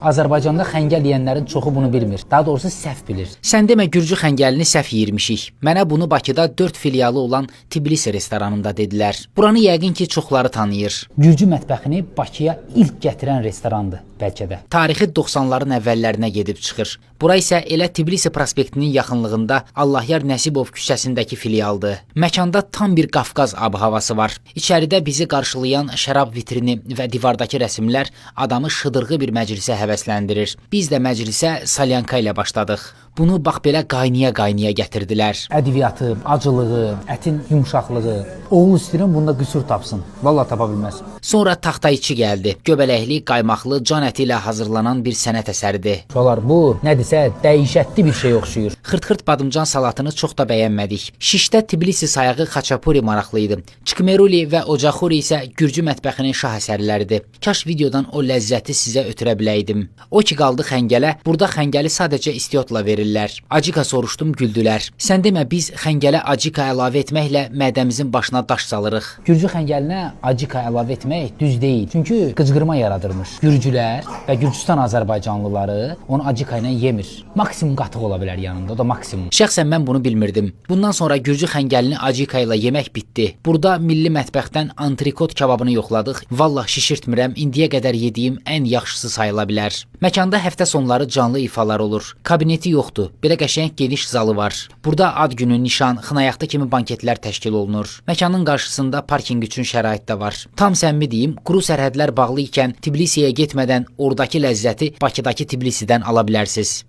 Azərbaycanda xəngəl yeyənlərin çoxu bunu bilmir. Daha doğrusu səhv bilir. Sən demə Gürcü xəngəlini səhv yeyirmişik. Mənə bunu Bakıda 4 filialı olan Tbilisi restoranında dedilər. Buranı yəqin ki, çoxları tanıyır. Gürcü mətbəxini Bakıya ilk gətirən restorandır bəlkə də. Tarixi 90'ların əvvəllərinə gedib çıxır. Bura isə elə Tbilisi prospektinin yaxınlığında Allahyar Nəsibov küçəsindəki filialdır. Məkanda tam bir Qafqaz ab-havası var. İçəridə bizi qarşılayan şərab vitrini və divardakı rəsmlər adamı şıdırğı bir məclisə həvəsləndirir. Biz də məclisə salyanka ilə başladıq. Bunu bax belə qaynaya-qaynaya gətirdilər. Ədviyyatı, acılığı, ətin yumşaqlığı. Oğul istəyirəm bunda qüsur tapsın. Vallahi tapa bilməz. Sonra taxta içi gəldi. Göbələkli, qaymaqlı, can əti ilə hazırlanan bir sənət əsəridir. Uşaqlar, bu nədirsə dəhşətli bir şey oxşuyur. Xırt-xırt badımcan salatını çox da bəyənmədik. Şişdə Tbilisi sayağı xaçapuri maraqlı idi. Çikmeruli və ocaxuri isə Gürcü mətbəxinin şah əsərləridir. Kaş videodan o ləzzəti sizə ötürə biləydim. O ki qaldı xəngələ, burada xəngəli sadəcə istiotla verirlər. Acika soruşdum, güldülər. Sən demə biz xəngələ acika əlavə etməklə mədəmizin başına daş salırıq. Gürcü xəngəlinə acika əlavə etmək düz deyil. Çünki qıcqırma yaradırmış. Gürcülər və Gürcüstan Azərbaycanlıları onu acika ilə yemir. Maksimum qatıq ola bilər yanında, o da maksimum. Şəxsən mən bunu bilmirdim. Bundan sonra Gürcü xəngəlini acika ilə yemək bitdi. Burada milli mətbəxdən antrikot kababını yoxladıq. Vallah şişirtmirəm, indiyə qədər yediyim ən yaxşısı sayıla bilər. Məkanda həftə sonları canlı ifalar olur. Kabineti yoxdur. Belə qəşəng geniş zalı var. Burada ad günü, nişan, xınayaxtı kimi banketlər təşkil olunur. Məkanın qarşısında parkinq üçün şərait də var. Tam səmimi deyim, quru sərhədlər bağlı ikən Tbilisiyə getmədən oradakı ləzzəti Bakıdakı Tbilisidən ala bilərsiniz.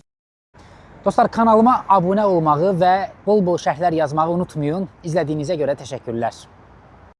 Dostlar, kanalıma abunə olmağı və bol-bol şərhlər yazmağı unutmayın. İzlədiyinizə görə təşəkkürlər.